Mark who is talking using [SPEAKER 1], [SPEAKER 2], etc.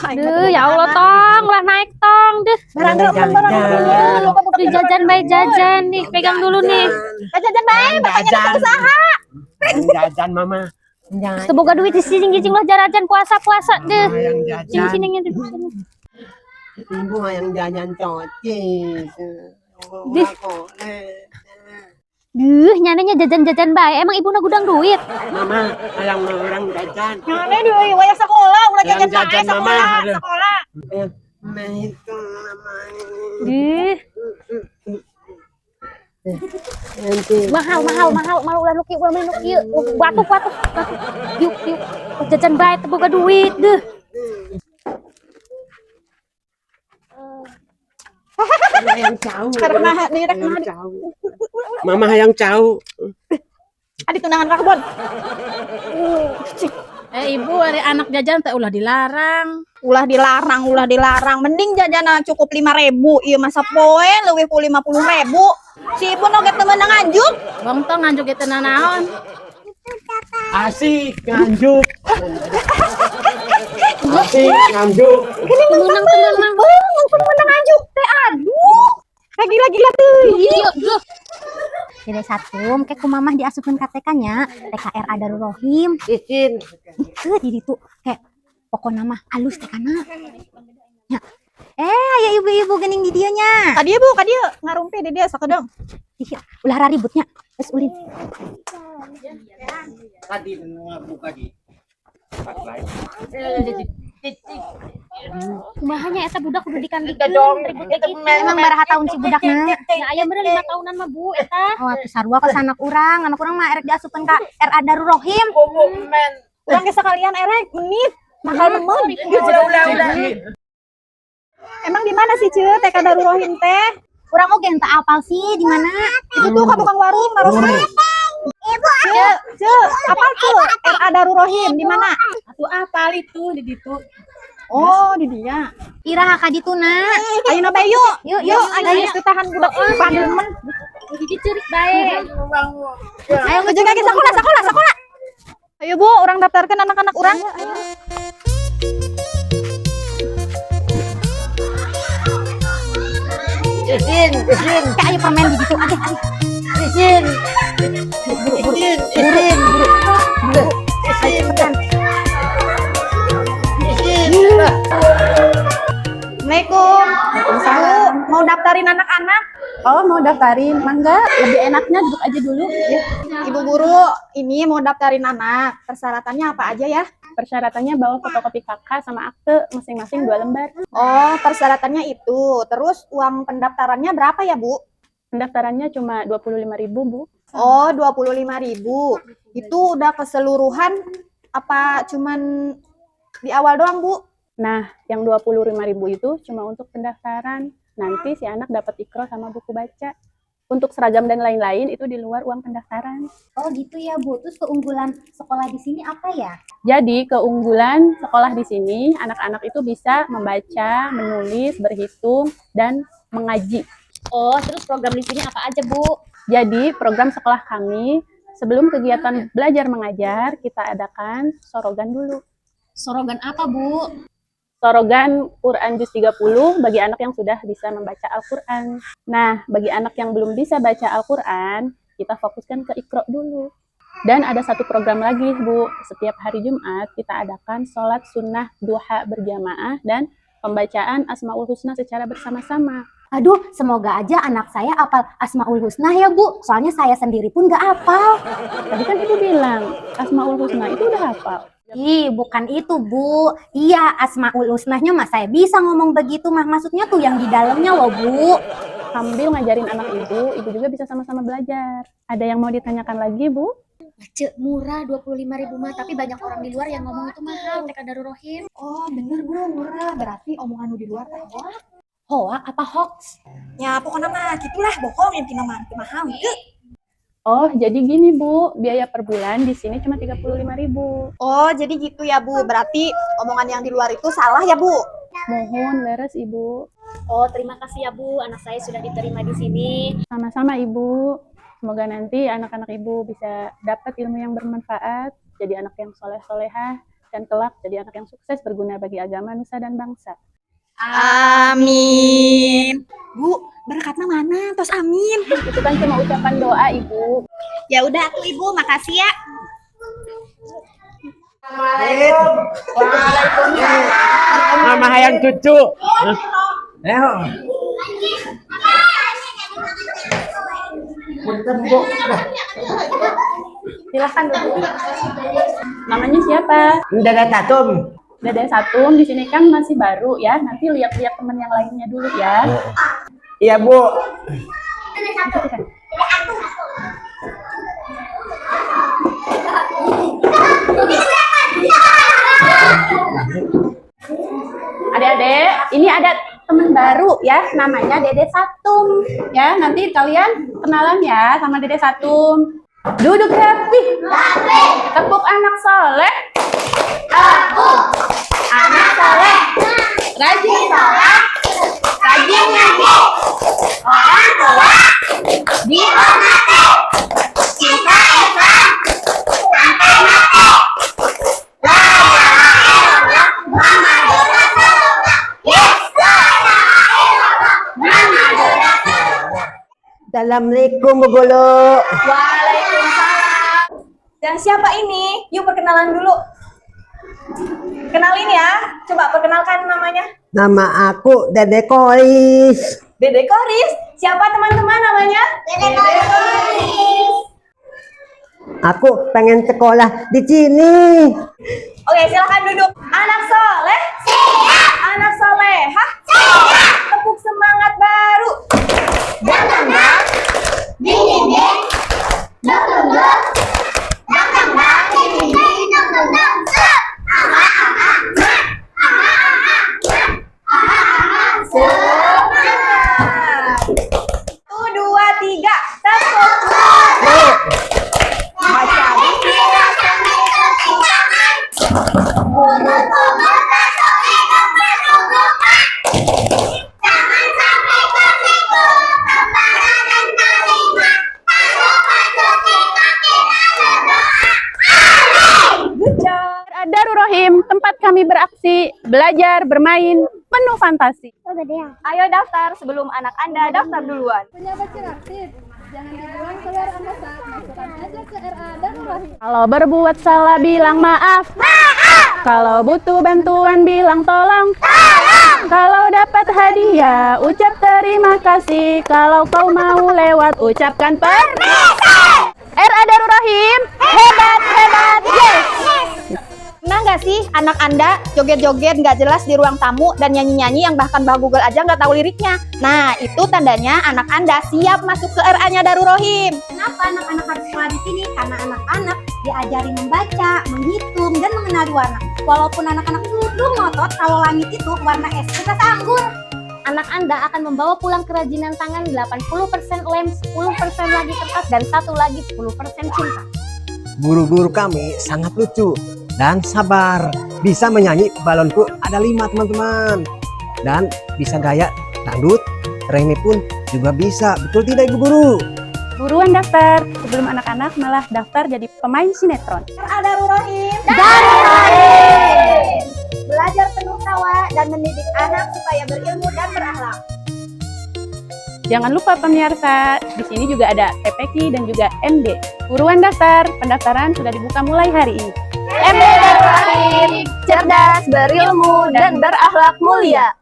[SPEAKER 1] Aduh, ya Allah tong, lah naik tong, deh.
[SPEAKER 2] Barang dulu,
[SPEAKER 1] Jajan baik jajan nih, pegang dulu nih.
[SPEAKER 2] jajan baik, makanya usaha.
[SPEAKER 3] Jajan mama.
[SPEAKER 1] Semoga duit di sini gicing lah jajan puasa deh. Sini sini
[SPEAKER 3] Jajan.
[SPEAKER 1] duduk sini.
[SPEAKER 3] Ibu yang jajan cocis.
[SPEAKER 1] Dih. Nyanyinya jajan-jajan baik. Emang ibu na gudang duit?
[SPEAKER 3] Mama, yang orang jajan.
[SPEAKER 2] Nyane di wayang sekolah, ulah jajan baik
[SPEAKER 3] jajan mama.
[SPEAKER 2] sekolah.
[SPEAKER 3] Nah itu namanya.
[SPEAKER 1] Dih. Mahal ulah nuki ulah main nuki batuk yuk jajan baik teboga duit deh.
[SPEAKER 3] Yang jauh.
[SPEAKER 2] Karena direk
[SPEAKER 3] Mama yang jauh.
[SPEAKER 2] adi tunangan karbon.
[SPEAKER 4] Ibu ada anak jajan teh ulah dilarang.
[SPEAKER 2] Ulah dilarang. Mending jajanan cukup 5.000. Iya masa poe leuwih ku 50.000. Si ibu noget temen nganjuk.
[SPEAKER 4] Bang tong nganjuk itu naon.
[SPEAKER 3] Asik nganjuk. Asik nganjuk.
[SPEAKER 2] Gini menang. Menang nganjuk teh aduh. Gila tuh.
[SPEAKER 1] Iya,
[SPEAKER 5] Jadi satu, kayak ku mamah diasupin KTK-nya, TKRA Darul Rohim.
[SPEAKER 3] Izin.
[SPEAKER 5] Itu di situ kayak pokoknya mah halus tekana. Ya. Ya ibu-ibu gening di dieunya.
[SPEAKER 2] Ka dieu ngarumpe di dia sakedeng.
[SPEAKER 5] Ih, ulah ributnya. Terus ulin.
[SPEAKER 3] Tadi buka di.
[SPEAKER 1] kumahanya eta budak udah dikandikeun ribut
[SPEAKER 2] Itu
[SPEAKER 1] gitu.
[SPEAKER 5] Emang baraha tahun si budakna.
[SPEAKER 1] Ya aya bener 5 tahunan mah Bu eta.
[SPEAKER 5] Oh, atuh sarua ka anak urang mah erek diasupin ka RA Darul Rohim.
[SPEAKER 2] Urang ge sekalian erek menit. Mahal nemen.
[SPEAKER 3] Udah.
[SPEAKER 2] Emang di mana sih Ceu TK Darul Rohim teh?
[SPEAKER 5] Urang oge teu apal sih di mana.
[SPEAKER 2] Itu tuh ka tukang warung ngaruh. Ceu, apa tuh? RA Darul Rohim di mana?
[SPEAKER 4] Atuh apal itu di ditu.
[SPEAKER 2] Oh, di dia.
[SPEAKER 5] Iraha ka dituna.
[SPEAKER 2] Ayeuna bae yuk.
[SPEAKER 5] Yuk,
[SPEAKER 2] Ayo tahan budak pandemen.
[SPEAKER 1] Jadi cerik bae.
[SPEAKER 2] Ayo ngejeng lagi sekolah. Ayo Bu, orang daftarkan anak-anak orang.
[SPEAKER 3] Izin.
[SPEAKER 5] Kayak ayo permen di situ aja.
[SPEAKER 3] Izin. Buru.
[SPEAKER 5] Cepetan.
[SPEAKER 2] Assalamualaikum. Mau daftarin anak-anak?
[SPEAKER 4] Oh, mau daftarin? Mangga, lebih enaknya duduk aja dulu. Ya.
[SPEAKER 2] Ibu guru, ini mau daftarin anak. Persyaratannya apa aja ya?
[SPEAKER 4] Persyaratannya bawa fotokopi kakak sama akte masing-masing 2 lembar.
[SPEAKER 2] Oh, persyaratannya itu. Terus uang pendaftarannya berapa ya, Bu?
[SPEAKER 4] Pendaftarannya cuma 25.000, Bu.
[SPEAKER 2] Oh, 25.000. Itu udah keseluruhan apa cuman di awal doang, Bu?
[SPEAKER 4] Nah, yang 25.000 itu cuma untuk pendaftaran. Nanti si anak dapat ikro sama buku baca. Untuk seragam dan lain-lain itu di luar uang pendaftaran.
[SPEAKER 5] Oh gitu ya Bu. Terus keunggulan sekolah di sini apa ya?
[SPEAKER 4] Jadi keunggulan sekolah di sini, anak-anak itu bisa membaca, menulis, berhitung, dan mengaji.
[SPEAKER 1] Oh, terus program di sini apa aja Bu?
[SPEAKER 4] Jadi program sekolah kami, sebelum kegiatan belajar mengajar, kita adakan sorogan dulu.
[SPEAKER 1] Sorogan apa Bu?
[SPEAKER 4] Sorogan Quran Juz 30 bagi anak yang sudah bisa membaca Al-Quran. Nah, bagi anak yang belum bisa baca Al-Quran, kita fokuskan ke Iqra dulu. Dan ada satu program lagi, Bu. Setiap hari Jumat, kita adakan sholat sunnah duha berjamaah dan pembacaan Asmaul Husna secara bersama-sama.
[SPEAKER 5] Aduh, semoga aja anak saya apal Asmaul Husna ya Bu. Soalnya saya sendiri pun gak apal.
[SPEAKER 4] Tadi kan Ibu bilang, Asmaul Husna itu udah hafal.
[SPEAKER 5] Ih, bukan itu Bu. Iya, Asmaul Husnahnya mah saya bisa ngomong begitu mah. Maksudnya tuh yang di dalamnya loh Bu.
[SPEAKER 4] Sambil ngajarin anak Ibu juga bisa sama-sama belajar. Ada yang mau ditanyakan lagi, Bu?
[SPEAKER 1] Cek murah 25.000 mah, tapi banyak orang di luar yang ngomong itu mahal TK Darul Rohim.
[SPEAKER 2] Oh, bener Bu, murah. Berarti omongan di luar teh hoax.
[SPEAKER 5] Hoak apa hoax?
[SPEAKER 2] Ya, pokoknya mah gitulah bohong yang tina mahal.
[SPEAKER 4] Oh, jadi gini Bu, biaya per bulan di sini cuma 35.000.
[SPEAKER 2] Oh, jadi gitu ya Bu. Berarti omongan yang di luar itu salah ya Bu?
[SPEAKER 4] Mohon leres Ibu.
[SPEAKER 1] Oh, terima kasih ya Bu, anak saya sudah diterima di sini.
[SPEAKER 4] Sama-sama Ibu. Semoga nanti anak-anak Ibu bisa dapat ilmu yang bermanfaat, jadi anak yang soleh-solehah, dan kelak jadi anak yang sukses berguna bagi agama, nusa, dan bangsa.
[SPEAKER 2] Amin. Bu, berkatnya mana? Tos amin.
[SPEAKER 4] Itu kan cuma ucapan doa, Ibu.
[SPEAKER 2] Ya udah tuh Ibu, makasih ya.
[SPEAKER 3] Mama hayang cucu. Punten Bu.
[SPEAKER 4] Silahkan duduk. Namanya siapa?
[SPEAKER 3] Dada Tatum.
[SPEAKER 4] Dede Satum, di sini kan masih baru ya. Nanti lihat-lihat teman yang lainnya dulu ya.
[SPEAKER 3] Iya Bu.
[SPEAKER 4] Adik-adik, ini ada teman baru ya, namanya Dede Satum. Ya, nanti kalian kenalan ya sama Dede Satum. Duduk rapi. Tepuk anak soleh. Anak soleh. Rajin sholat. Rajin ngaji. Orang tua dihormati. Cinta Islam sampai mati. La ilaha illallah Muhammadur Rasulullah. Yes, la ilaha illallah Muhammadur Rasulullah.
[SPEAKER 3] Assalamualaikum Bu Guru.
[SPEAKER 2] Waalaikumsalam. Dan siapa ini? Yuk perkenalan dulu. Kenalin ya. Coba perkenalkan namanya.
[SPEAKER 3] Nama aku Dede Koris.
[SPEAKER 2] Dede Koris. Siapa teman-teman namanya? Dede Koris.
[SPEAKER 3] Aku pengen sekolah di sini.
[SPEAKER 2] Oke, silahkan duduk. Anak soleh. Siap. Anak solehah. Siap. Tepuk semangat baru. Satu, dua, tiga. Tepuk. Baca bismillah. Good job.
[SPEAKER 4] Darul Rahim, tempat kami beraksi, belajar, bermain, penuh fantasi.
[SPEAKER 2] Ayo daftar sebelum anak Anda daftar duluan.
[SPEAKER 4] Kalau berbuat salah bilang maaf. Kalau butuh bantuan bilang tolong. Kalau dapat hadiah ucap terima kasih. Kalau kau mau lewat ucapkan permisi. RA Darul Rahim, hebat hebat yes.
[SPEAKER 2] Pernah nggak sih anak Anda joget-joget nggak jelas di ruang tamu dan nyanyi-nyanyi yang bahkan Mbah Google aja nggak tahu liriknya? Nah, itu tandanya anak Anda siap masuk ke RA-nya Darul Rahim.
[SPEAKER 5] Kenapa anak-anak harus sekolah di sini? Karena anak-anak diajari membaca, menghitung, dan mengenali warna. Walaupun anak-anak dulu ngotot kalau langit itu warna es kertas anggur.
[SPEAKER 1] Anak Anda akan membawa pulang kerajinan tangan 80% lem, 10% lagi kertas, dan satu lagi 10% cinta.
[SPEAKER 3] Guru-guru kami sangat lucu dan sabar. Bisa menyanyi balonku ada 5 teman-teman. Dan bisa gaya dangdut, remi pun juga bisa. Betul tidak Ibu Guru?
[SPEAKER 4] Buruan daftar, sebelum anak-anak malah daftar jadi pemain sinetron.
[SPEAKER 2] RA Darul Rahim. Darul Rahim. Belajar penuh tawa dan mendidik anak supaya berilmu dan berakhlak.
[SPEAKER 4] Jangan lupa pemirsa, di sini juga ada PPQ dan juga MD. Buruan daftar, pendaftaran sudah dibuka mulai hari ini.
[SPEAKER 2] MD Darul Rahim, cerdas, berilmu, dan berakhlak mulia.